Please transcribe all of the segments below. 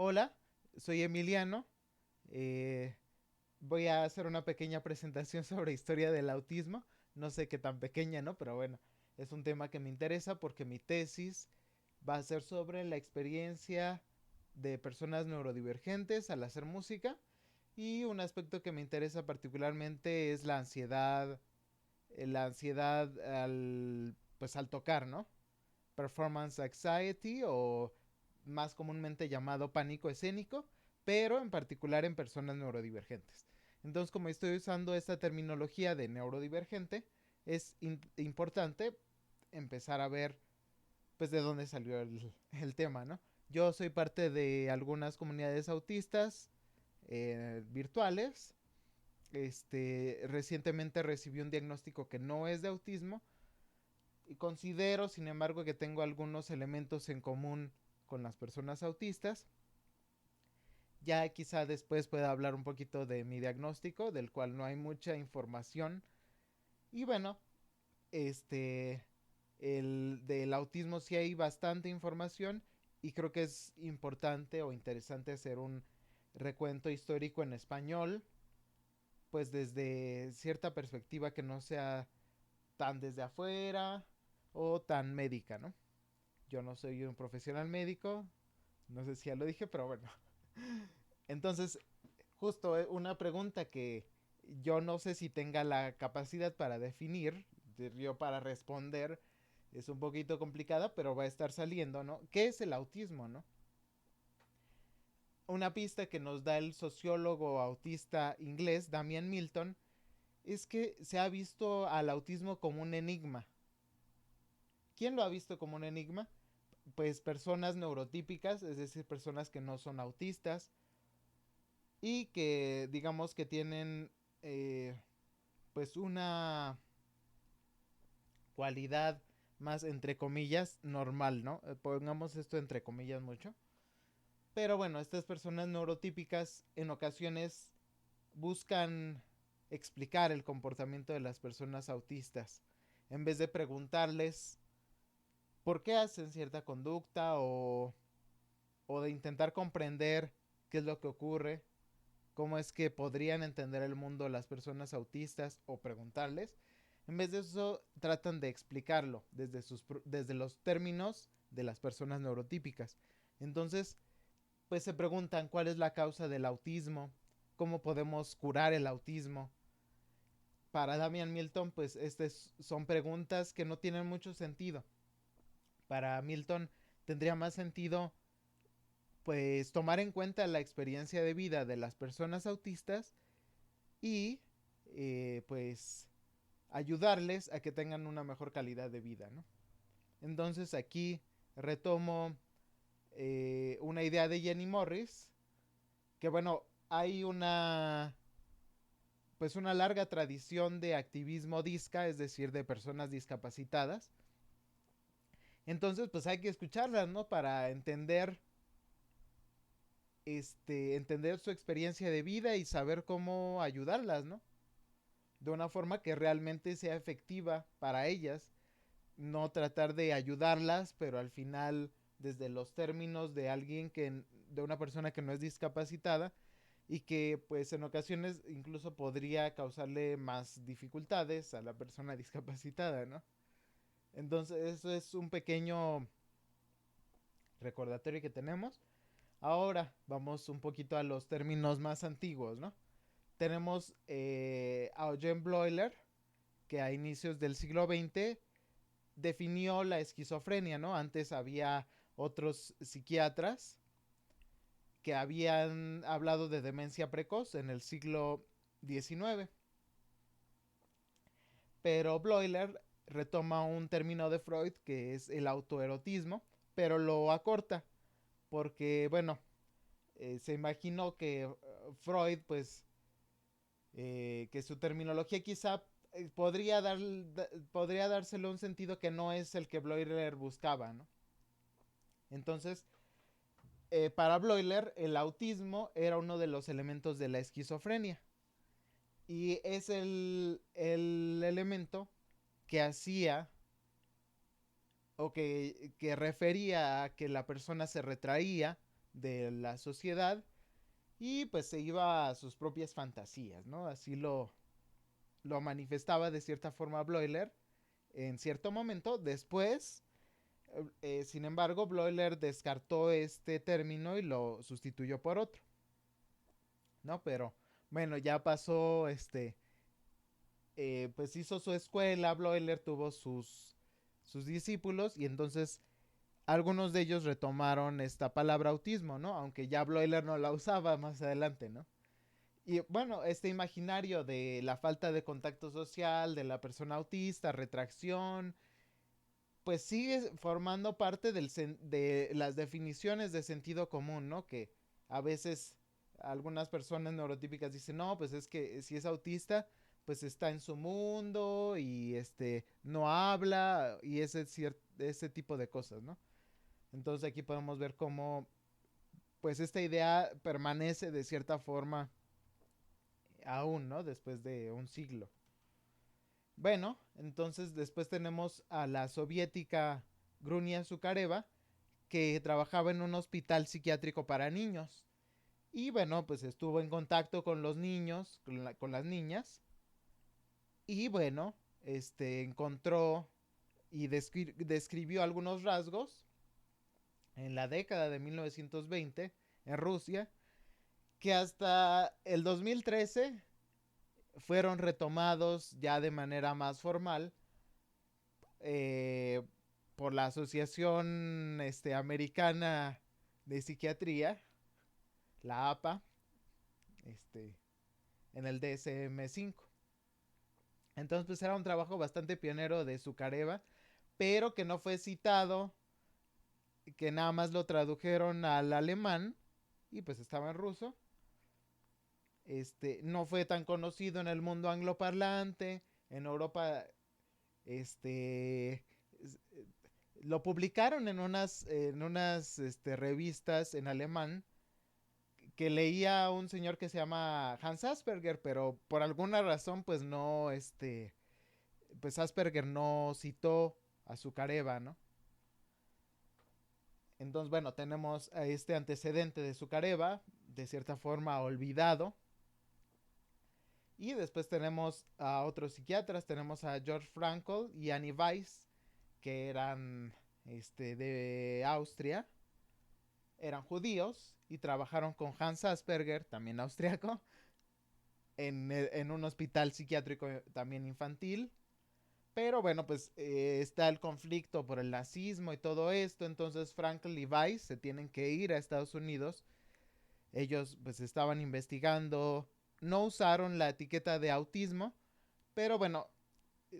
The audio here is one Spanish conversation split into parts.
Hola, soy Emiliano. eh, Voy a hacer una pequeña presentación sobre historia del autismo. No sé qué tan pequeña, ¿no? Pero bueno, es un tema que me interesa porque mi tesis va a ser sobre la experiencia de personas neurodivergentes al hacer música. Y un aspecto que me interesa particularmente es la ansiedad al tocar, ¿no? Performance Anxiety o más comúnmente llamado pánico escénico, pero en particular en personas neurodivergentes. Entonces, como estoy usando esta terminología de neurodivergente, es importante empezar a ver pues de dónde salió el tema, ¿no? Yo soy parte de algunas comunidades autistas virtuales. Recientemente recibí un diagnóstico que no es de autismo, y considero, sin embargo, que tengo algunos elementos en común con las personas autistas. Ya quizá después pueda hablar un poquito de mi diagnóstico, del cual no hay mucha información. Y bueno, este, del autismo sí hay bastante información y creo que es importante o interesante hacer un recuento histórico en español, pues desde cierta perspectiva que no sea tan desde afuera o tan médica, ¿no? Yo no soy un profesional médico, no sé si ya lo dije, pero bueno. Entonces, justo una pregunta que yo no sé si tenga la capacidad para definir, yo para responder, es un poquito complicada, pero va a estar saliendo, ¿no? ¿Qué es el autismo, no? Una pista que nos da el sociólogo autista inglés, Damian Milton, es que se ha visto al autismo como un enigma. ¿Quién lo ha visto como un enigma? Pues personas neurotípicas, es decir, personas que no son autistas y que digamos que tienen eh, pues una cualidad más entre comillas normal, ¿no? Pongamos esto entre comillas mucho. Pero bueno, estas personas neurotípicas en ocasiones buscan explicar el comportamiento de las personas autistas en vez de preguntarles por qué hacen cierta conducta o de intentar comprender qué es lo que ocurre, cómo es que podrían entender el mundo las personas autistas o preguntarles. En vez de eso, tratan de explicarlo desde los términos de las personas neurotípicas. Entonces, pues se preguntan cuál es la causa del autismo, cómo podemos curar el autismo. Para Damian Milton, pues estas son preguntas que no tienen mucho sentido. Para Milton tendría más sentido pues tomar en cuenta la experiencia de vida de las personas autistas y pues ayudarles a que tengan una mejor calidad de vida, ¿no? Entonces aquí retomo una idea de Jenny Morris, que bueno, hay una larga tradición de activismo disca, es decir, de personas discapacitadas. Entonces, pues hay que escucharlas, ¿no? Para entender su experiencia de vida y saber cómo ayudarlas, ¿no? De una forma que realmente sea efectiva para ellas, no tratar de ayudarlas, pero al final desde los términos de alguien de una persona que no es discapacitada y que pues en ocasiones incluso podría causarle más dificultades a la persona discapacitada, ¿no? Entonces eso es un pequeño recordatorio que tenemos. Ahora vamos un poquito a los términos más antiguos, ¿no? Tenemos a Eugene Bleuler, que a inicios del siglo XX definió la esquizofrenia, ¿no? Antes había otros psiquiatras que habían hablado de demencia precoz en el siglo XIX. Pero Bleuler retoma un término de Freud que es el autoerotismo, pero lo acorta porque, bueno, se imaginó que Freud, pues, que su terminología quizá podría dárselo un sentido que no es el que Bleuler buscaba, ¿no? Entonces, para Bleuler, el autismo era uno de los elementos de la esquizofrenia. Y es el elemento que hacía o que refería a que la persona se retraía, de la sociedad y pues se iba a sus propias fantasías, ¿no? Así lo manifestaba de cierta forma Bloiler en cierto momento. Después, sin embargo, Bloiler descartó este término y lo sustituyó por otro, ¿no? Pero bueno, ya pasó, pues hizo su escuela, Bloiler tuvo sus discípulos y entonces algunos de ellos retomaron esta palabra autismo, ¿no? Aunque ya Bloiler no la usaba más adelante, ¿no? Y bueno, este imaginario de la falta de contacto social, de la persona autista, retracción, pues sigue formando parte de las definiciones de sentido común, ¿no? Que a veces algunas personas neurotípicas dicen, no, pues es que si es autista, pues está en su mundo y no habla y ese tipo de cosas, ¿no? Entonces aquí podemos ver cómo pues esta idea permanece de cierta forma aún, ¿no? Después de un siglo. Bueno, entonces después tenemos a la soviética Grunia Zukareva, que trabajaba en un hospital psiquiátrico para niños. Y bueno, pues estuvo en contacto con los niños, con las niñas. Y bueno, encontró y describió algunos rasgos en la década de 1920 en Rusia, que hasta el 2013 fueron retomados ya de manera más formal eh, por la Asociación Americana de Psiquiatría, la APA, este, en el DSM-5. Entonces, pues era un trabajo bastante pionero de Zucareva, pero que no fue citado, que nada más lo tradujeron al alemán y pues estaba en ruso. No fue tan conocido en el mundo angloparlante. En Europa, este, lo publicaron en unas revistas en alemán que leía un señor que se llama Hans Asperger, pero por alguna razón pues no, pues Asperger no citó a Zucareva, ¿no? Entonces, bueno, tenemos a este antecedente de Zucareva, de cierta forma olvidado. Y después tenemos a otros psiquiatras, tenemos a George Frankl y Annie Weiss, que eran de Austria, eran judíos y trabajaron con Hans Asperger, también austriaco, en un hospital psiquiátrico también infantil. Pero bueno, pues está el conflicto por el nazismo y todo esto. Entonces Frankl y Weiss se tienen que ir a Estados Unidos. Ellos pues estaban investigando. No usaron la etiqueta de autismo. Pero bueno,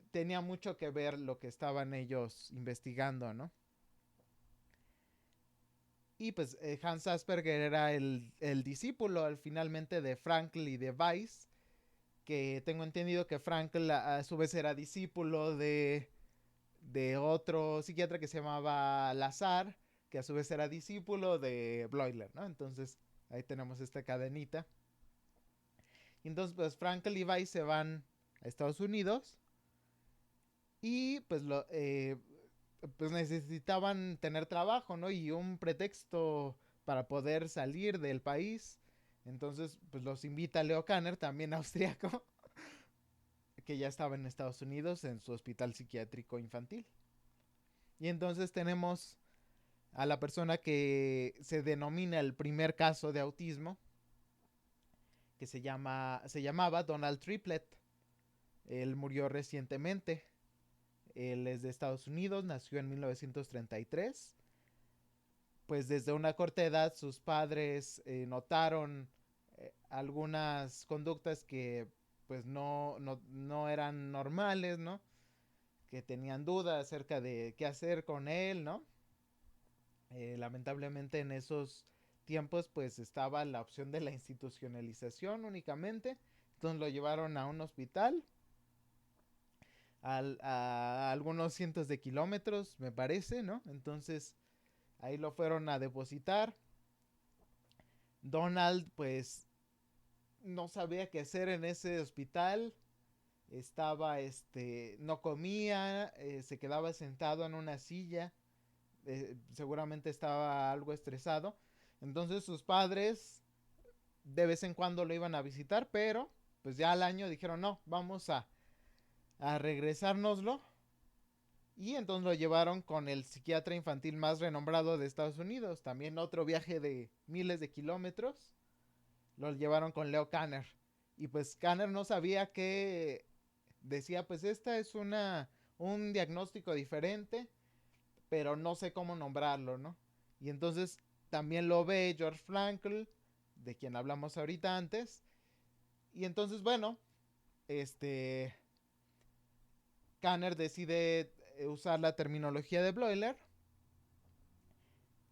tenía mucho que ver lo que estaban ellos investigando, ¿no? Y pues Hans Asperger era el discípulo finalmente de Frankl y de Weiss, que tengo entendido que Frankl a su vez era discípulo de otro psiquiatra que se llamaba Lazar, que a su vez era discípulo de Bloiler, ¿no? Entonces ahí tenemos esta cadenita. Y entonces pues Frankl y Weiss se van a Estados Unidos y pues necesitaban tener trabajo, ¿no? Y un pretexto para poder salir del país. Entonces, pues los invita Leo Kanner, también austriaco, que ya estaba en Estados Unidos en su hospital psiquiátrico infantil. Y entonces tenemos a la persona que se denomina el primer caso de autismo, que se llamaba Donald Triplett. Él murió recientemente. Él es de Estados Unidos, nació en 1933. Pues desde una corta edad sus padres notaron algunas conductas que pues no eran normales, ¿no? Que tenían dudas acerca de qué hacer con él, ¿no? Lamentablemente en esos tiempos pues estaba la opción de la institucionalización únicamente. Entonces lo llevaron a un hospital a algunos cientos de kilómetros, me parece, ¿no? Entonces ahí lo fueron a depositar. Donald pues no sabía qué hacer en ese hospital. Estaba, no comía, se quedaba sentado en una silla. Seguramente estaba algo estresado. Entonces sus padres de vez en cuando lo iban a visitar, pero pues ya al año dijeron, no, vamos a regresárnoslo. Y entonces lo llevaron con el psiquiatra infantil más renombrado de Estados Unidos. También otro viaje de miles de kilómetros. Lo llevaron con Leo Kanner. Y pues Kanner no sabía que decía, pues esta es un diagnóstico diferente, pero no sé cómo nombrarlo, ¿no? Y entonces también lo ve George Frankl, de quien hablamos ahorita antes. Y entonces, bueno, este Kanner decide usar la terminología de Bloiler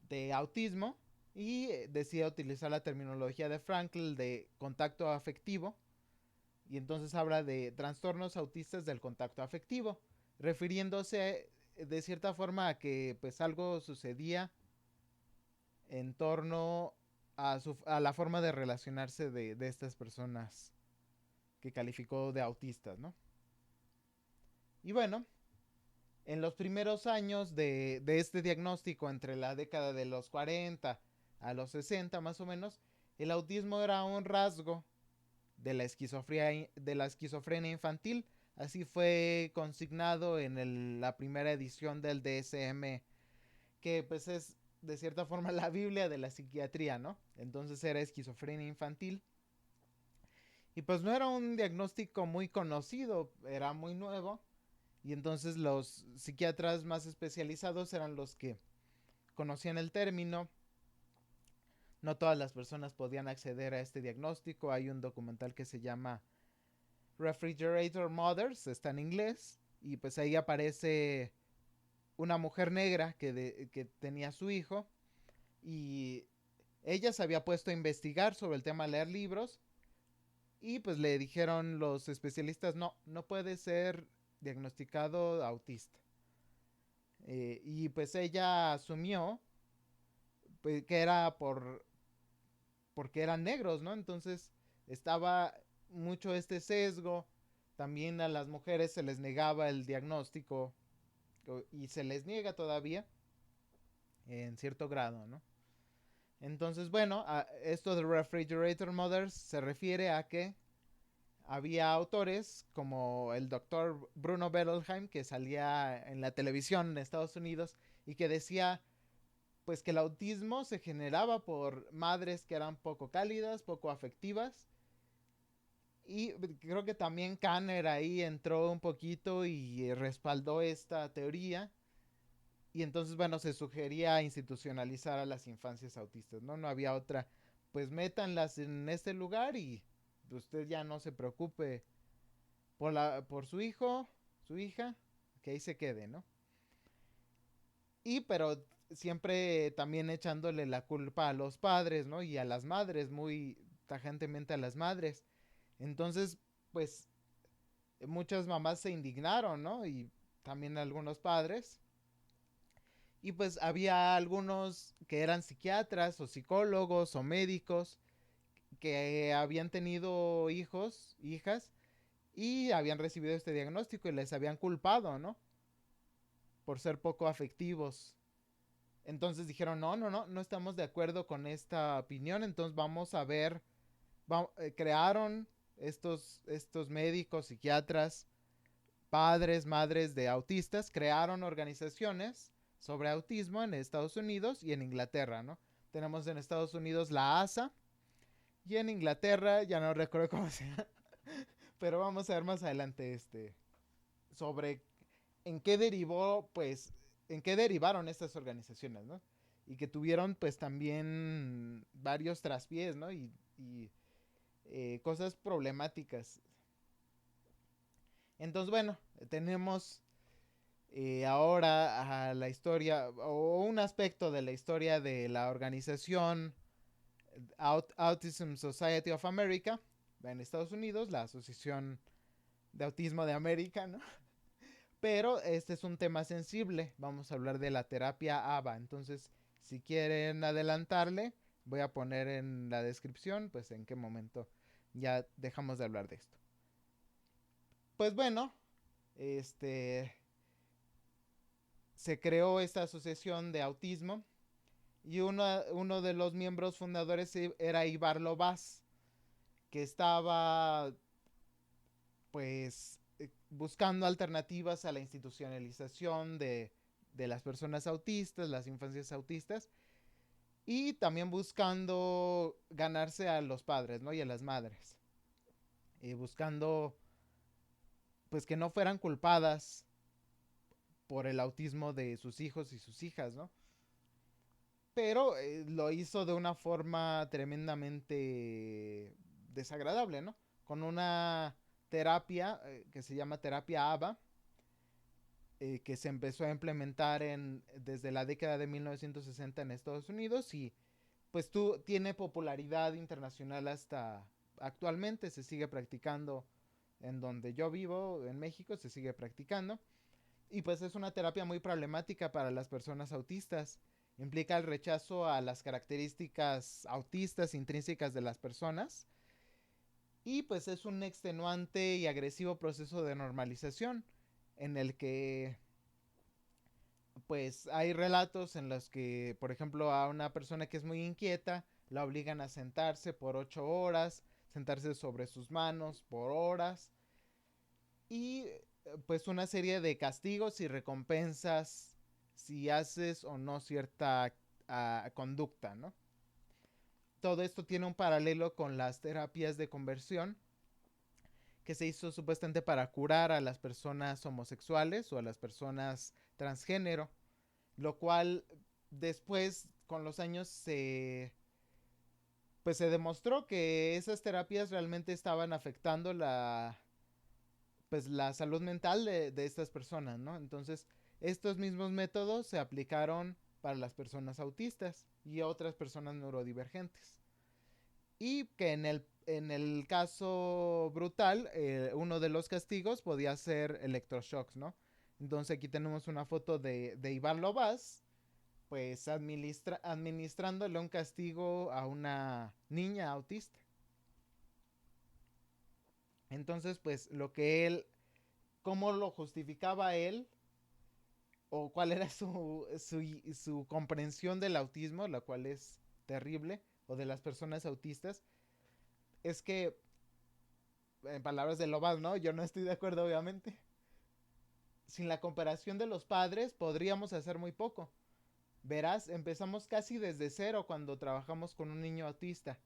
de autismo y decide utilizar la terminología de Frankl de contacto afectivo y entonces habla de trastornos autistas del contacto afectivo, refiriéndose de cierta forma a que pues algo sucedía en torno a la forma de relacionarse de estas personas que calificó de autistas, ¿no? Y bueno, en los primeros años de este diagnóstico, entre la década de los 40 a los 60 más o menos, el autismo era un rasgo de la esquizofrenia infantil. Así fue consignado en la primera edición del DSM, que pues es de cierta forma la Biblia de la psiquiatría, ¿no? Entonces era esquizofrenia infantil. Y pues no era un diagnóstico muy conocido, era muy nuevo. Y entonces los psiquiatras más especializados eran los que conocían el término. No todas las personas podían acceder a este diagnóstico. Hay un documental que se llama Refrigerator Mothers, está en inglés. Y pues ahí aparece una mujer negra que tenía su hijo. Y ella se había puesto a investigar sobre el tema, leer libros. Y pues le dijeron los especialistas, no, no puede ser diagnosticado autista. Y pues ella asumió pues, que era porque eran negros, ¿no? Entonces estaba mucho este sesgo. También a las mujeres se les negaba el diagnóstico y se les niega todavía en cierto grado, ¿no? Entonces, bueno, esto de Refrigerator Mothers se refiere a que había autores como el doctor Bruno Bettelheim, que salía en la televisión en Estados Unidos y que decía pues que el autismo se generaba por madres que eran poco cálidas, poco afectivas. Y creo que también Kanner ahí entró un poquito y respaldó esta teoría. Y entonces, bueno, se sugería institucionalizar a las infancias autistas, ¿no? No había otra. Pues métanlas en este lugar y usted ya no se preocupe por su hijo, su hija, que ahí se quede, ¿no? Y pero siempre también echándole la culpa a los padres, ¿no? Y a las madres, muy tajantemente a las madres. Entonces, pues muchas mamás se indignaron, ¿no? Y también algunos padres. Y pues había algunos que eran psiquiatras o psicólogos o médicos que habían tenido hijos, hijas, y habían recibido este diagnóstico y les habían culpado, ¿no? Por ser poco afectivos. Entonces dijeron, no, no, no, no estamos de acuerdo con esta opinión, entonces vamos a ver, crearon estos médicos, psiquiatras, padres, madres de autistas, crearon organizaciones sobre autismo en Estados Unidos y en Inglaterra, ¿no? Tenemos en Estados Unidos la ASA y en Inglaterra, ya no recuerdo cómo se llama, pero vamos a ver más adelante sobre en qué derivó, pues, en qué derivaron estas organizaciones, ¿no? Y que tuvieron, pues, también varios traspiés, ¿no? Y cosas problemáticas. Entonces, bueno, tenemos ahora a la historia, o un aspecto de la historia de la organización Autism Society of America, en Estados Unidos, la Asociación de Autismo de América, ¿no? Pero este es un tema sensible. Vamos a hablar de la terapia ABA. Entonces, si quieren adelantarle, voy a poner en la descripción, pues en qué momento ya dejamos de hablar de esto. Pues bueno, este se creó esta asociación de autismo Y uno de los miembros fundadores era Ivar Lovaas, que estaba pues buscando alternativas a la institucionalización de las personas autistas, las infancias autistas, y también buscando ganarse a los padres, ¿no? Y a las madres. Y buscando pues que no fueran culpadas por el autismo de sus hijos y sus hijas, ¿no? Pero lo hizo de una forma tremendamente desagradable, ¿no? Con una terapia que se llama terapia ABA, que se empezó a implementar desde la década de 1960 en Estados Unidos y pues tiene popularidad internacional hasta actualmente, se sigue practicando en donde yo vivo, en México, se sigue practicando. Y pues es una terapia muy problemática para las personas autistas. Implica el rechazo a las características autistas intrínsecas de las personas. Y pues es un extenuante y agresivo proceso de normalización en el que pues hay relatos en los que, por ejemplo, a una persona que es muy inquieta la obligan a sentarse por 8 horas, sentarse sobre sus manos por horas y pues una serie de castigos y recompensas si haces o no cierta conducta, ¿no? Todo esto tiene un paralelo con las terapias de conversión que se hizo supuestamente para curar a las personas homosexuales o a las personas transgénero, lo cual después con los años pues se demostró que esas terapias realmente estaban afectando pues la salud mental de estas personas, ¿no? Entonces, estos mismos métodos se aplicaron para las personas autistas y otras personas neurodivergentes. Y que en el caso brutal, uno de los castigos podía ser electroshocks, ¿no? Entonces aquí tenemos una foto de Iván Lovaas, pues administrándole un castigo a una niña autista. Entonces, pues cómo lo justificaba él, o cuál era su comprensión del autismo, la cual es terrible, o de las personas autistas, es que, en palabras de Lovaas, ¿no? Yo no estoy de acuerdo, obviamente. Sin la cooperación de los padres podríamos hacer muy poco. Verás, empezamos casi desde cero cuando trabajamos con un niño autista.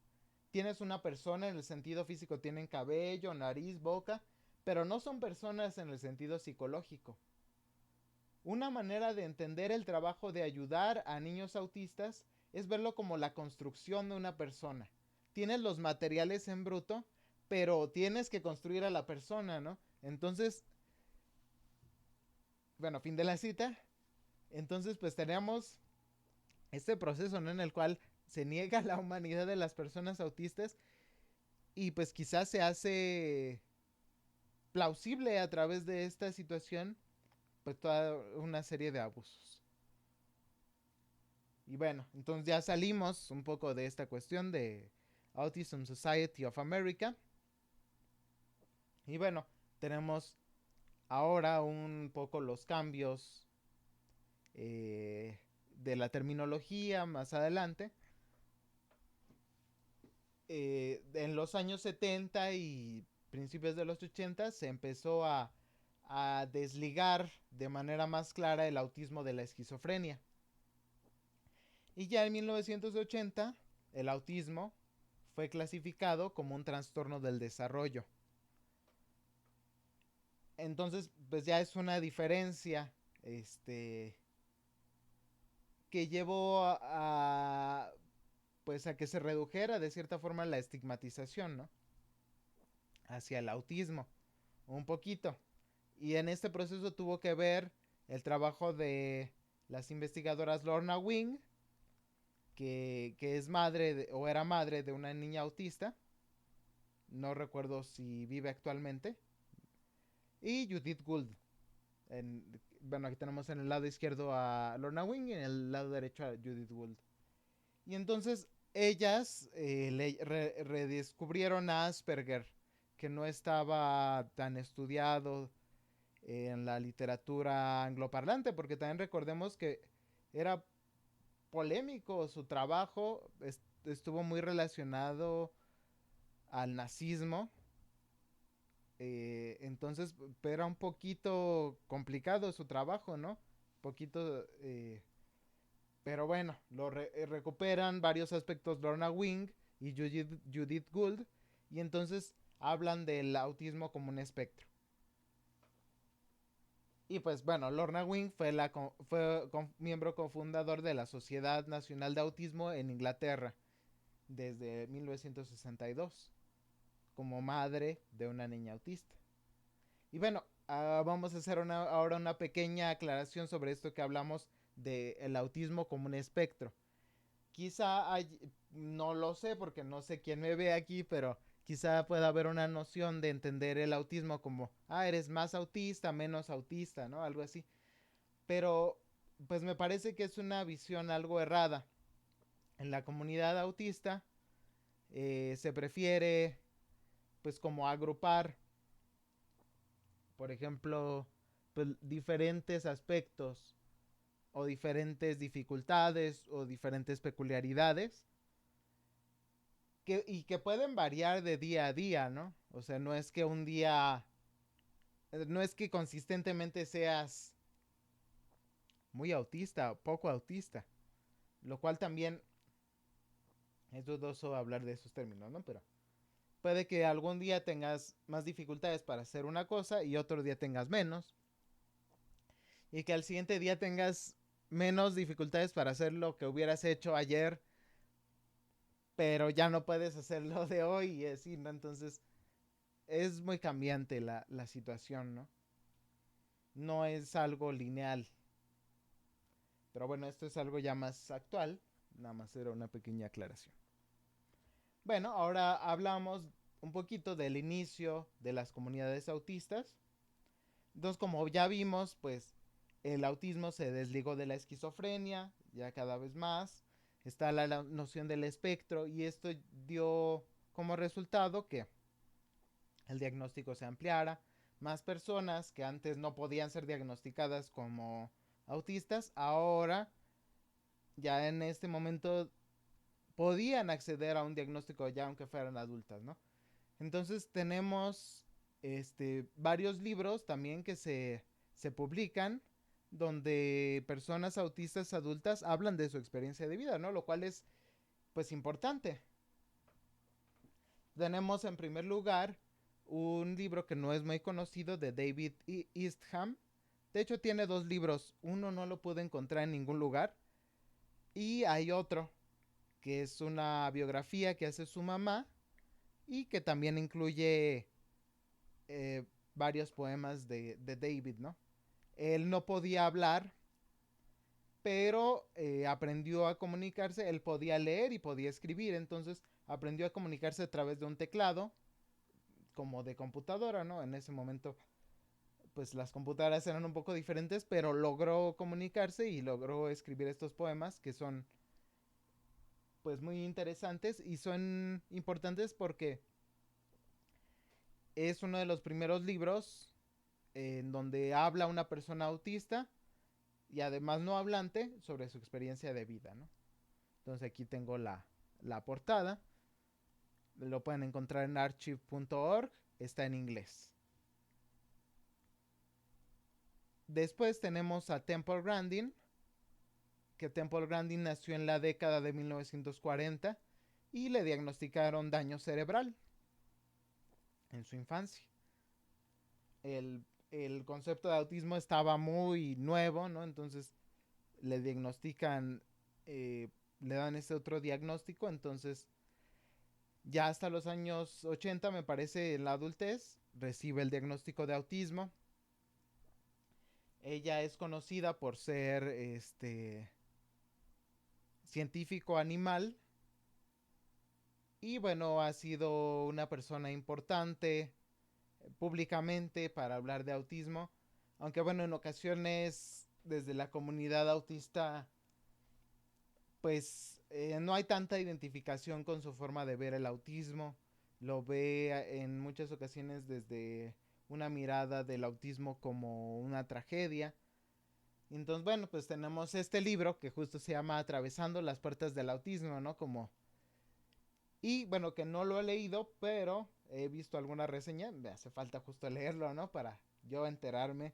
Tienes una persona en el sentido físico, tienen cabello, nariz, boca, pero no son personas en el sentido psicológico. Una manera de entender el trabajo de ayudar a niños autistas es verlo como la construcción de una persona. Tienes los materiales en bruto, pero tienes que construir a la persona, ¿no? Entonces, bueno, fin de la cita. Entonces, pues tenemos este proceso, ¿no? En el cual se niega la humanidad de las personas autistas y pues quizás se hace plausible a través de esta situación pues toda una serie de abusos. Y bueno, entonces ya salimos un poco de esta cuestión de Autism Society of America. Y bueno, tenemos ahora un poco los cambios de la terminología más adelante. En los años 70 y principios de los 80 se empezó a desligar de manera más clara el autismo de la esquizofrenia. Y ya en 1980 el autismo fue clasificado como un trastorno del desarrollo. Entonces, pues ya es una diferencia que llevó pues a que se redujera de cierta forma la estigmatización, ¿no? Hacia el autismo, un poquito. Y en este proceso tuvo que ver el trabajo de las investigadoras Lorna Wing, que es o era madre de una niña autista. No recuerdo si vive actualmente. Y Judith Gould. Bueno, aquí tenemos en el lado izquierdo a Lorna Wing y en el lado derecho a Judith Gould. Y entonces ellas redescubrieron a Asperger, que no estaba tan estudiado en la literatura angloparlante, porque también recordemos que era polémico su trabajo, estuvo muy relacionado al nazismo, entonces era un poquito complicado su trabajo, ¿no? Poquito, pero bueno, recuperan varios aspectos Lorna Wing y Judith Gould, y entonces hablan del autismo como un espectro. Y pues bueno, Lorna Wing fue miembro cofundador de la Sociedad Nacional de Autismo en Inglaterra desde 1962 como madre de una niña autista. Y bueno, vamos a hacer ahora una pequeña aclaración sobre esto que hablamos del autismo como un espectro. Quizá no lo sé porque no sé quién me ve aquí, pero quizá pueda haber una noción de entender el autismo como, eres más autista, menos autista, ¿no? Algo así. Pero pues me parece que es una visión algo errada. En la comunidad autista se prefiere pues como agrupar, por ejemplo, pues, diferentes aspectos o diferentes dificultades o diferentes peculiaridades y que pueden variar de día a día, ¿no? O sea, no es que un día, no es que consistentemente seas muy autista o poco autista, lo cual también es dudoso hablar de esos términos, ¿no? Pero puede que algún día tengas más dificultades para hacer una cosa y otro día tengas menos, y que al siguiente día tengas menos dificultades para hacer lo que hubieras hecho ayer, pero ya no puedes hacerlo de hoy y así, ¿no? Entonces es muy cambiante la situación, ¿no? No es algo lineal. Pero bueno, esto es algo ya más actual. Nada más era una pequeña aclaración. Bueno, ahora hablamos un poquito del inicio de las comunidades autistas. Entonces, como ya vimos, pues el autismo se desligó de la esquizofrenia, ya cada vez más. Está la noción del espectro y esto dio como resultado que el diagnóstico se ampliara. Más personas que antes no podían ser diagnosticadas como autistas, ahora ya en este momento podían acceder a un diagnóstico ya aunque fueran adultas, ¿no? Entonces tenemos varios libros también que se publican donde personas autistas adultas hablan de su experiencia de vida, ¿no? Lo cual es pues importante. Tenemos en primer lugar un libro que no es muy conocido de David Eastham. De hecho tiene dos libros, uno no lo pude encontrar en ningún lugar y hay otro que es una biografía que hace su mamá y que también incluye varios poemas de David, ¿no? Él no podía hablar, pero aprendió a comunicarse, él podía leer y podía escribir, entonces aprendió a comunicarse a través de un teclado, como de computadora, ¿no? En ese momento, pues las computadoras eran un poco diferentes, pero logró comunicarse y logró escribir estos poemas que son, pues, muy interesantes y son importantes porque es uno de los primeros libros en donde habla una persona autista y además no hablante sobre su experiencia de vida, ¿no? Entonces aquí tengo la portada. Lo pueden encontrar en archive.org. Está en inglés. Después tenemos a Temple Grandin, que Temple Grandin nació en la década de 1940 y le diagnosticaron daño cerebral en su infancia. El concepto de autismo estaba muy nuevo, ¿no? Entonces le diagnostican, le dan este otro diagnóstico, entonces ya hasta los años 80, me parece, en la adultez, recibe el diagnóstico de autismo. Ella es conocida por ser científico animal y bueno, ha sido una persona importante públicamente para hablar de autismo, aunque bueno, en ocasiones desde la comunidad autista pues no hay tanta identificación con su forma de ver el autismo. Lo ve en muchas ocasiones desde una mirada del autismo como una tragedia. Entonces, bueno, pues tenemos este libro que justo se llama Atravesando las puertas del autismo, ¿no? Como... Y bueno, que no lo he leído, pero he visto alguna reseña. Me hace falta justo leerlo, ¿no? Para yo enterarme.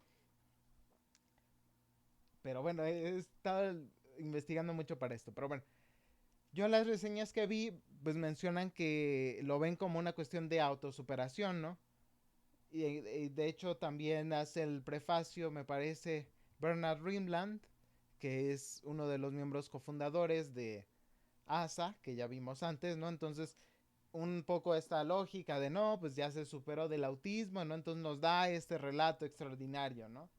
Pero bueno, he estado investigando mucho para esto. Pero bueno, yo en las reseñas que vi, pues mencionan que lo ven como una cuestión de autosuperación, ¿no? Y de hecho también hace el prefacio, me parece, Bernard Rimland, que es uno de los miembros cofundadores de ASA, que ya vimos antes, ¿no? Entonces, un poco esta lógica de no, pues ya se superó del autismo, ¿no? Entonces nos da este relato extraordinario, ¿no?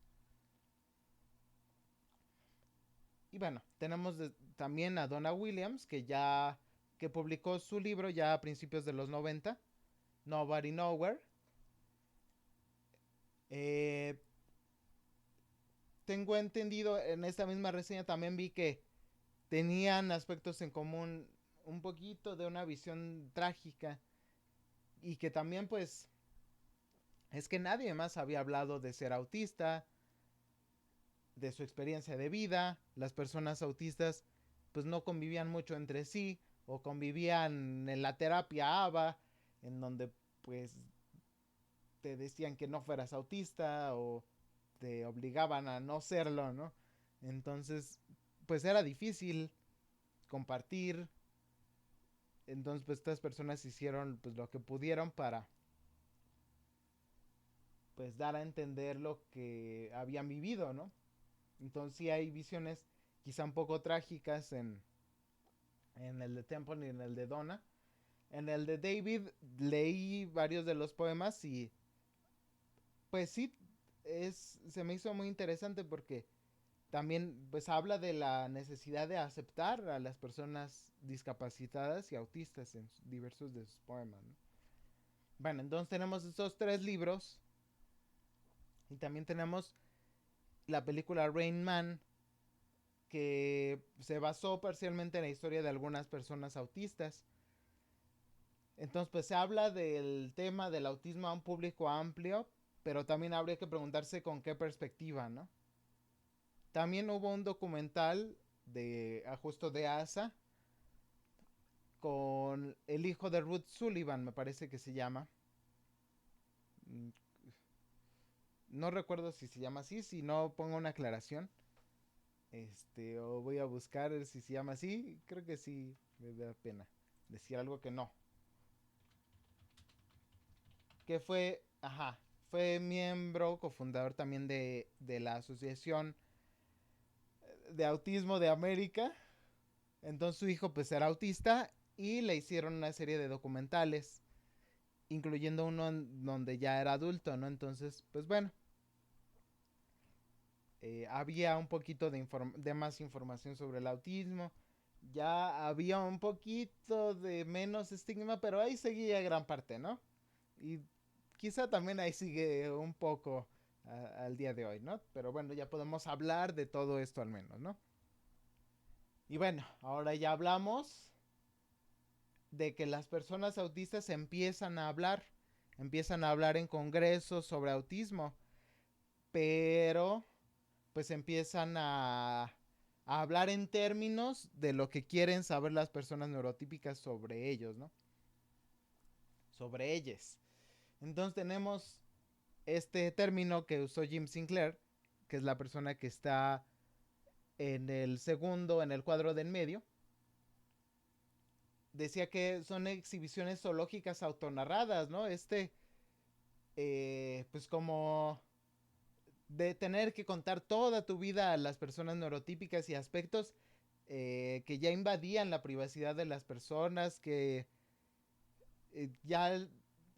Y bueno, tenemos también a Donna Williams, que publicó su libro ya a principios de los 90, Nobody Nowhere. Eh, Tengo entendido, en esta misma reseña también vi que tenían aspectos en común, un poquito de una visión trágica, y que también pues es que nadie más había hablado de ser autista, de su experiencia de vida. Las personas autistas pues no convivían mucho entre sí, o convivían en la terapia ABA, en donde pues te decían que no fueras autista o te obligaban a no serlo, ¿no? Entonces pues era difícil compartir. Entonces pues estas personas hicieron pues lo que pudieron para pues dar a entender lo que habían vivido, ¿no? Entonces sí hay visiones quizá un poco trágicas en el de Temple y en el de Donna. En el de David leí varios de los poemas y pues sí, se me hizo muy interesante porque también pues habla de la necesidad de aceptar a las personas discapacitadas y autistas en diversos de sus poemas, ¿no? Bueno, entonces tenemos estos tres libros y también tenemos la película Rain Man, que se basó parcialmente en la historia de algunas personas autistas. Entonces, pues se habla del tema del autismo a un público amplio, pero también habría que preguntarse con qué perspectiva, ¿no? También hubo un documental de justo de ASA con el hijo de Ruth Sullivan, me parece que se llama. Mm, no recuerdo si se llama así, si no pongo una aclaración. O voy a buscar si se llama así. Creo que sí, me da pena decir algo que no. Que fue, ajá, fue miembro, cofundador también de la Asociación de Autismo de América. Entonces su hijo pues era autista y le hicieron una serie de documentales, incluyendo uno en donde ya era adulto, ¿no? Entonces, pues bueno, había un poquito de más información sobre el autismo. Ya había un poquito de menos estigma, pero ahí seguía gran parte, ¿no? Y quizá también ahí sigue un poco al día de hoy, ¿no? Pero bueno, ya podemos hablar de todo esto al menos, ¿no? Y bueno, ahora ya hablamos de que las personas autistas empiezan a hablar en congresos sobre autismo, pero pues empiezan a hablar en términos de lo que quieren saber las personas neurotípicas sobre ellos, ¿no? Sobre ellas. Entonces tenemos este término que usó Jim Sinclair, que es la persona que está en el segundo, en el cuadro de en medio. Decía que son exhibiciones zoológicas autonarradas, ¿no? Pues como de tener que contar toda tu vida a las personas neurotípicas y aspectos que ya invadían la privacidad de las personas, que ya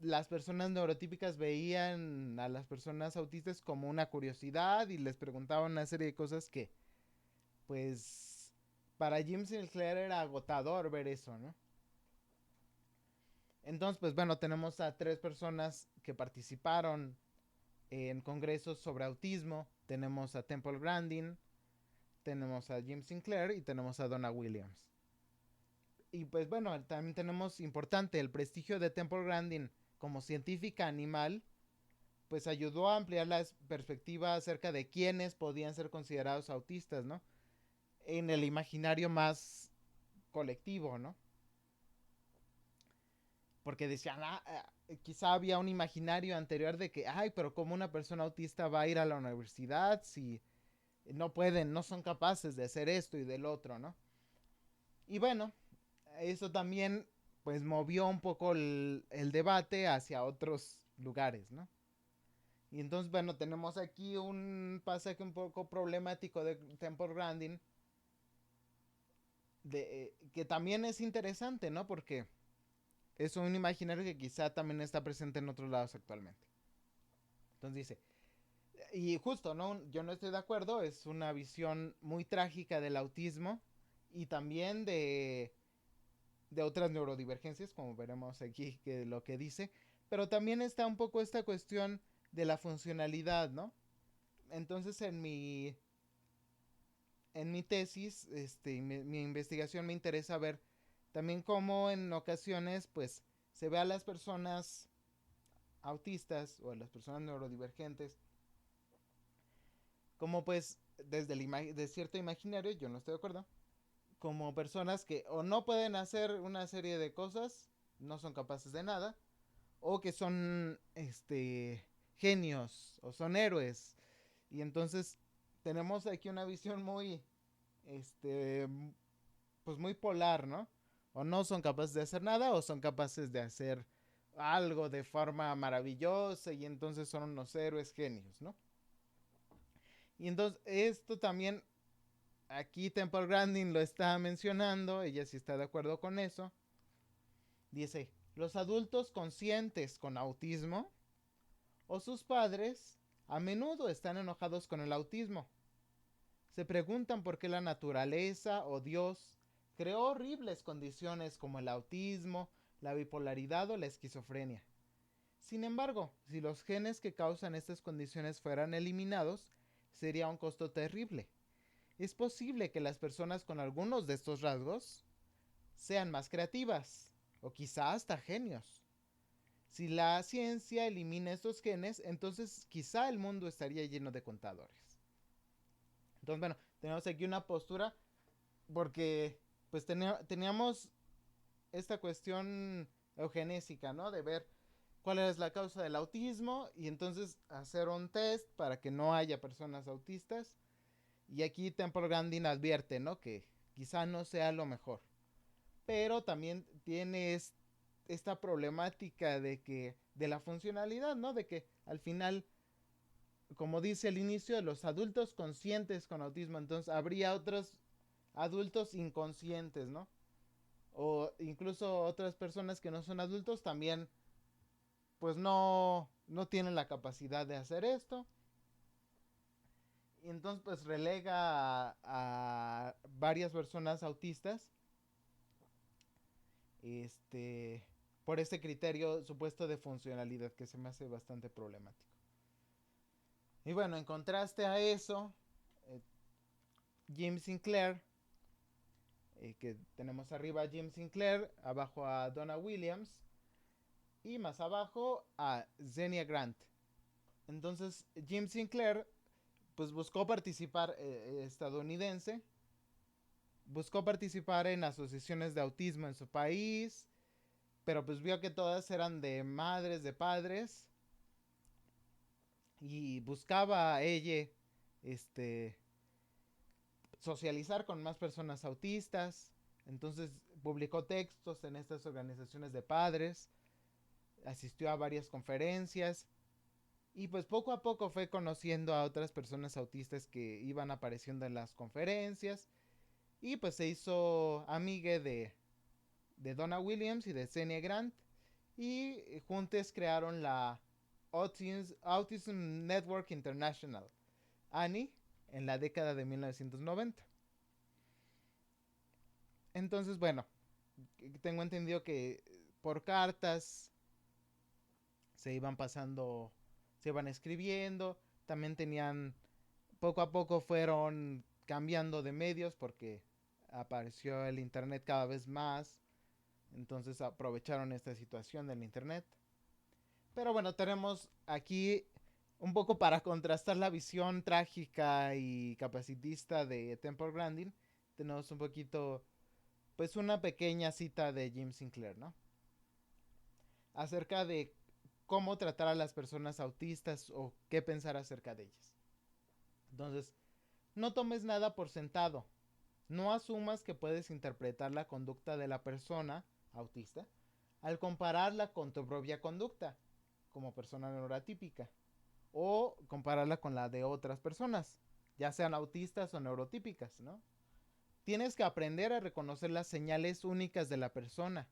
las personas neurotípicas veían a las personas autistas como una curiosidad y les preguntaban una serie de cosas que, pues, para Jim Sinclair era agotador ver eso, ¿no? Entonces, pues bueno, tenemos a tres personas que participaron en congresos sobre autismo. Tenemos a Temple Grandin, tenemos a Jim Sinclair y tenemos a Donna Williams. Y pues bueno, también tenemos importante el prestigio de Temple Grandin como científica animal, pues ayudó a ampliar la perspectiva acerca de quiénes podían ser considerados autistas, ¿no? En el imaginario más colectivo, ¿no? Porque decían, quizá había un imaginario anterior de que, ay, pero ¿cómo una persona autista va a ir a la universidad si no pueden, no son capaces de hacer esto y del otro, ¿no? Y bueno, eso también pues movió un poco el debate hacia otros lugares, ¿no? Y entonces, bueno, tenemos aquí un pasaje un poco problemático de Temple Grandin, que también es interesante, ¿no? Porque es un imaginario que quizá también está presente en otros lados actualmente. Entonces dice, y justo, ¿no? Yo no estoy de acuerdo, es una visión muy trágica del autismo y también de otras neurodivergencias, como veremos aquí que lo que dice, pero también está un poco esta cuestión de la funcionalidad, ¿no? Entonces en mi tesis, mi investigación me interesa ver también cómo en ocasiones pues se ve a las personas autistas o a las personas neurodivergentes como pues desde de cierto imaginario, yo no estoy de acuerdo, como personas que o no pueden hacer una serie de cosas, no son capaces de nada, o que son genios o son héroes. Y entonces tenemos aquí una visión muy este pues muy polar, ¿no? O no son capaces de hacer nada o son capaces de hacer algo de forma maravillosa y entonces son unos héroes genios, ¿no? Y entonces esto también aquí Temple Grandin lo está mencionando, ella sí está de acuerdo con eso. Dice, los adultos conscientes con autismo o sus padres a menudo están enojados con el autismo. Se preguntan por qué la naturaleza o Dios creó horribles condiciones como el autismo, la bipolaridad o la esquizofrenia. Sin embargo, si los genes que causan estas condiciones fueran eliminados, sería un costo terrible. Es posible que las personas con algunos de estos rasgos sean más creativas o quizá hasta genios. Si la ciencia elimina estos genes, entonces quizá el mundo estaría lleno de contadores. Entonces, bueno, tenemos aquí una postura porque pues teníamos esta cuestión eugenésica, ¿no? De ver cuál es la causa del autismo y entonces hacer un test para que no haya personas autistas. Y aquí Temple Grandin advierte, ¿no? Que quizá no sea lo mejor. Pero también tiene esta problemática de la funcionalidad, ¿no? De que al final, como dice al inicio, los adultos conscientes con autismo, entonces habría otros adultos inconscientes, ¿no? O incluso otras personas que no son adultos también, pues no tienen la capacidad de hacer esto. Y entonces pues relega a varias personas autistas este por este criterio supuesto de funcionalidad que se me hace bastante problemático. Y bueno, en contraste a eso, eh, Jim Sinclair, que tenemos arriba a Jim Sinclair, abajo a Donna Williams y más abajo a Xenia Grant. Entonces Jim Sinclair pues buscó participar, estadounidense, buscó participar en asociaciones de autismo en su país, pero pues vio que todas eran de madres, de padres, y buscaba ella este, socializar con más personas autistas. Entonces publicó textos en estas organizaciones de padres, asistió a varias conferencias y pues poco a poco fue conociendo a otras personas autistas que iban apareciendo en las conferencias y pues se hizo amiga de Donna Williams y de Xenia Grant y juntos crearon la Autism Network International, ANI, en la década de 1990. Entonces, bueno, tengo entendido que por cartas se iban pasando, se iban escribiendo, también tenían, poco a poco fueron cambiando de medios porque apareció el internet cada vez más, entonces aprovecharon esta situación del internet. Pero bueno, tenemos aquí un poco para contrastar la visión trágica y capacitista de Temple Grandin, tenemos un poquito, pues una pequeña cita de Jim Sinclair, ¿no? Acerca de cómo tratar a las personas autistas o qué pensar acerca de ellas. Entonces, no tomes nada por sentado. No asumas que puedes interpretar la conducta de la persona autista al compararla con tu propia conducta como persona neurotípica o compararla con la de otras personas, ya sean autistas o neurotípicas, ¿no? Tienes que aprender a reconocer las señales únicas de la persona.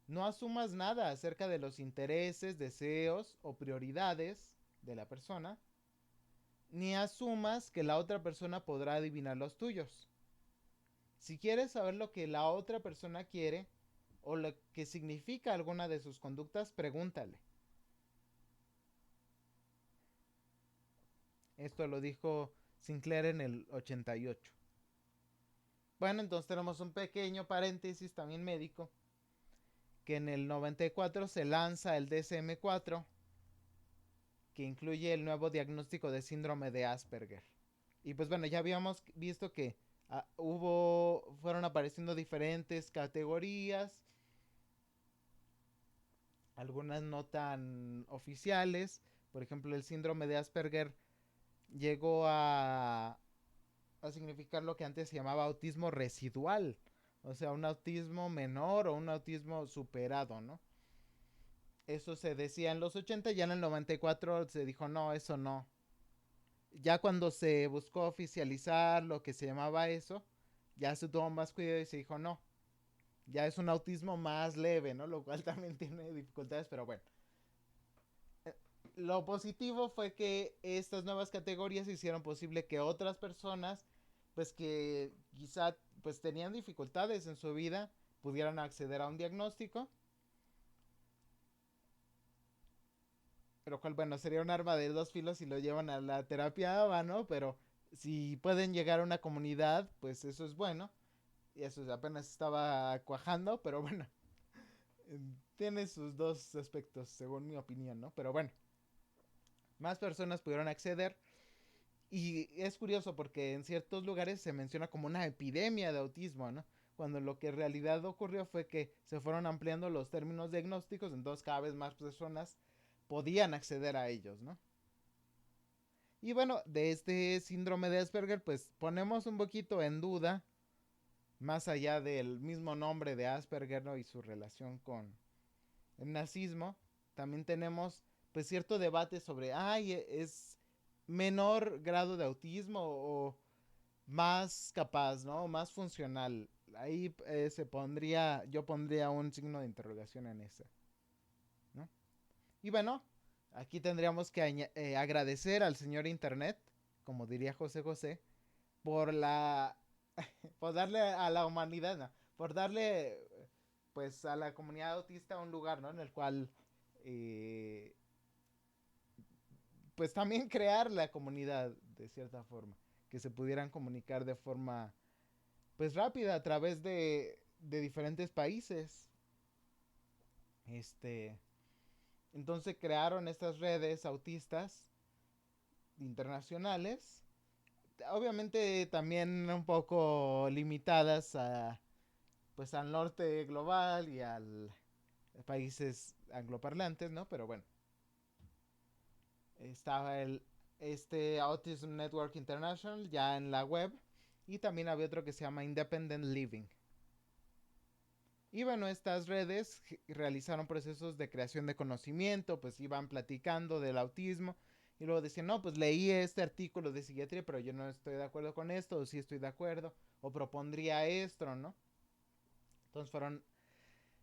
No asumas nada acerca de los intereses, deseos o prioridades de la persona, ni asumas que la otra persona podrá adivinar los tuyos. Si quieres saber lo que la otra persona quiere o lo que significa alguna de sus conductas, pregúntale. Esto lo dijo Sinclair en el 88. Bueno, entonces tenemos un pequeño paréntesis también médico, que en el 94 se lanza el DSM-4, que incluye el nuevo diagnóstico de síndrome de Asperger. Y pues bueno, ya habíamos visto que fueron apareciendo diferentes categorías, algunas no tan oficiales. Por ejemplo, el síndrome de Asperger llegó a significar lo que antes se llamaba autismo residual, o sea, un autismo menor o un autismo superado, ¿no? Eso se decía en los 80, ya en el 94 se dijo, no, eso no. Ya cuando se buscó oficializar lo que se llamaba eso, ya se tuvo más cuidado y se dijo, no, ya es un autismo más leve, ¿no? Lo cual también tiene dificultades, pero bueno. Lo positivo fue que estas nuevas categorías hicieron posible que otras personas, pues que quizá pues tenían dificultades en su vida, pudieran acceder a un diagnóstico. Pero cual, bueno, sería un arma de dos filos si lo llevan a la terapia ABA, ¿no? Pero si pueden llegar a una comunidad, pues eso es bueno. Y eso apenas estaba cuajando, pero bueno, tiene sus dos aspectos, según mi opinión, ¿no? Pero bueno, más personas pudieron acceder. Y es curioso porque en ciertos lugares se menciona como una epidemia de autismo, ¿no? Cuando lo que en realidad ocurrió fue que se fueron ampliando los términos diagnósticos, entonces cada vez más personas podían acceder a ellos, ¿no? Y bueno, de este síndrome de Asperger, pues ponemos un poquito en duda, más allá del mismo nombre de Asperger, ¿no? Y su relación con el nazismo, también tenemos pues cierto debate sobre, ay, es menor grado de autismo o más capaz, ¿no? Más funcional. Ahí yo pondría un signo de interrogación en esa, ¿no? Y bueno, aquí tendríamos que agradecer al señor Internet, como diría José José, por la, por darle a la humanidad, ¿no? Por darle, pues, a la comunidad autista un lugar, ¿no? En el cual, eh, pues, también crear la comunidad de cierta forma, que se pudieran comunicar de forma pues rápida a través de diferentes países. Este, entonces crearon estas redes autistas internacionales, obviamente también un poco limitadas a pues al norte global y al países angloparlantes, ¿no? Pero bueno, estaba este Autism Network International ya en la web y también había otro que se llama Independent Living. Y bueno, estas redes realizaron procesos de creación de conocimiento, pues iban platicando del autismo y luego decían, no, pues leí este artículo de psiquiatría, pero yo no estoy de acuerdo con esto, o sí estoy de acuerdo, o propondría esto, ¿no? Entonces fueron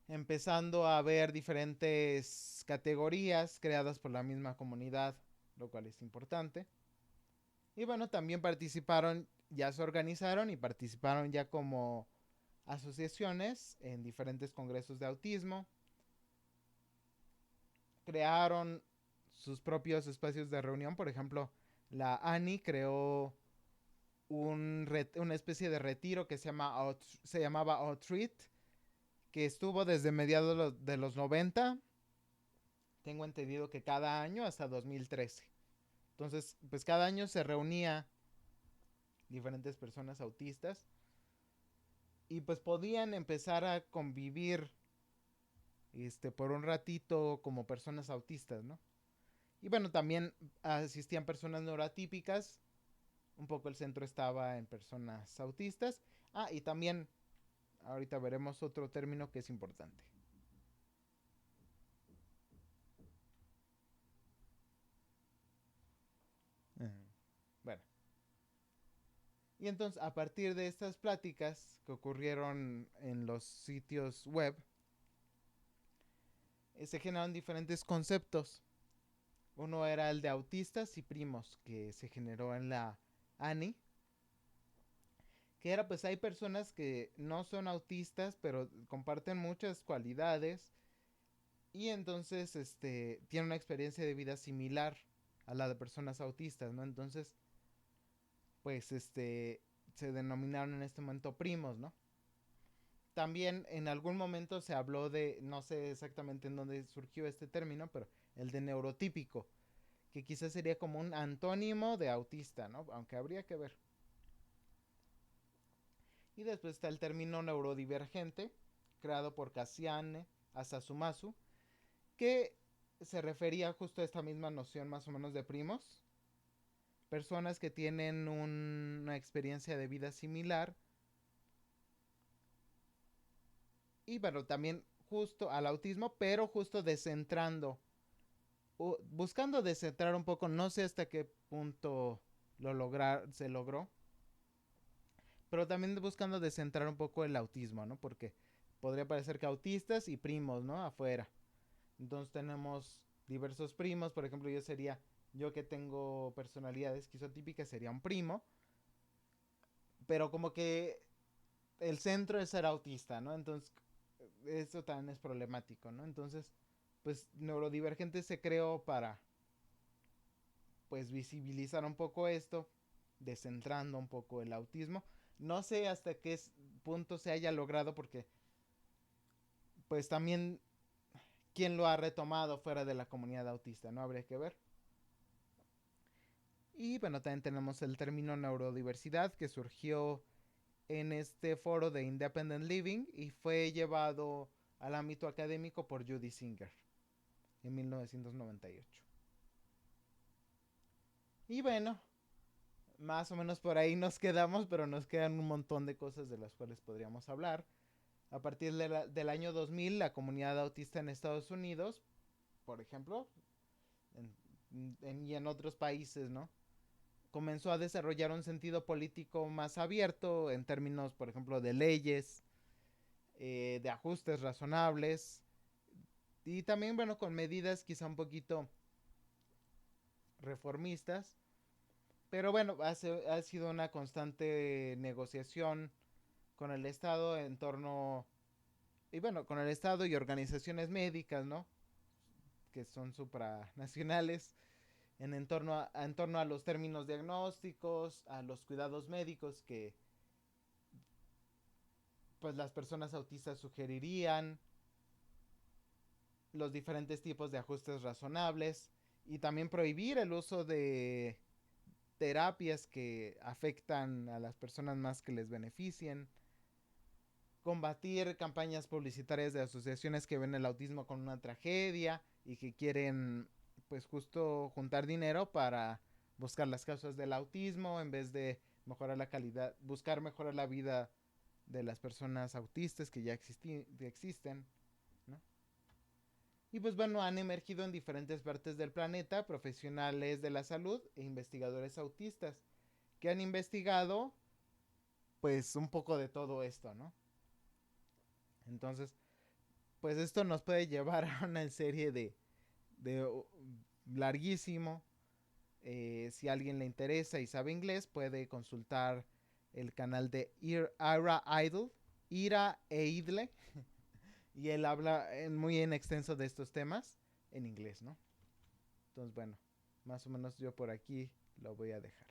empezando a ver diferentes categorías creadas por la misma comunidad, lo cual es importante. Y bueno, también participaron, ya se organizaron y participaron ya como asociaciones en diferentes congresos de autismo. Crearon sus propios espacios de reunión. Por ejemplo, la ANI creó una especie de retiro que se llamaba Outreat, que estuvo desde mediados de los 90. Tengo entendido que cada año hasta 2013. Entonces, pues cada año se reunía diferentes personas autistas y pues podían empezar a convivir por un ratito como personas autistas, ¿no? Y bueno, también asistían personas neuroatípicas, un poco el centro estaba en personas autistas. Y también ahorita veremos otro término que es importante. Bueno, y entonces a partir de estas pláticas que ocurrieron en los sitios web, se generaron diferentes conceptos. Uno era el de autistas y primos, que se generó en la ANI, que era pues hay personas que no son autistas, pero comparten muchas cualidades y entonces tienen una experiencia de vida similar a la de personas autistas, ¿no? Entonces, pues se denominaron en este momento primos, ¿no? También en algún momento se habló de, no sé exactamente en dónde surgió este término, pero el de neurotípico, que quizás sería como un antónimo de autista, ¿no? Aunque habría que ver. Y después está el término neurodivergente, creado por Kasiane Asasumasu, que se refería justo a esta misma noción más o menos de primos, personas que tienen una experiencia de vida similar y bueno, también justo al autismo, pero justo descentrando, buscando descentrar un poco, no sé hasta qué punto se logró, pero también buscando descentrar un poco el autismo, ¿no? Porque podría parecer que autistas y primos, ¿no? Afuera. Entonces tenemos diversos primos, por ejemplo, yo que tengo personalidad esquizotípica sería un primo, pero como que el centro es ser autista, ¿no? Entonces, eso también es problemático, ¿no? Entonces, pues Neurodivergente se creó para, pues, visibilizar un poco esto, descentrando un poco el autismo. No sé hasta qué punto se haya logrado porque, pues, también quién lo ha retomado fuera de la comunidad autista, ¿no? Habría que ver. Y bueno, también tenemos el término neurodiversidad que surgió en este foro de Independent Living y fue llevado al ámbito académico por Judy Singer en 1998. Y bueno, más o menos por ahí nos quedamos, pero nos quedan un montón de cosas de las cuales podríamos hablar. A partir del año 2000, la comunidad autista en Estados Unidos, por ejemplo, y en otros países, ¿no? Comenzó a desarrollar un sentido político más abierto en términos, por ejemplo, de leyes, de ajustes razonables y también, bueno, con medidas quizá un poquito reformistas. Pero bueno, ha sido una constante negociación con el Estado en torno, y bueno, con el Estado y organizaciones médicas, ¿no? Que son supranacionales, en torno a los términos diagnósticos, a los cuidados médicos que pues las personas autistas sugerirían, los diferentes tipos de ajustes razonables y también prohibir el uso de terapias que afectan a las personas más que les beneficien, combatir campañas publicitarias de asociaciones que ven el autismo como una tragedia y que quieren pues justo juntar dinero para buscar las causas del autismo en vez de mejorar la calidad, buscar mejorar la vida de las personas autistas que ya existen, ¿no? Y pues bueno, han emergido en diferentes partes del planeta profesionales de la salud e investigadores autistas que han investigado pues un poco de todo esto, ¿no? Entonces, pues esto nos puede llevar a una serie de larguísimo. Si a alguien le interesa y sabe inglés, puede consultar el canal de Ira Idle, Ira e Idle, y él habla muy en extenso de estos temas en inglés, ¿no? Entonces, bueno, más o menos yo por aquí lo voy a dejar.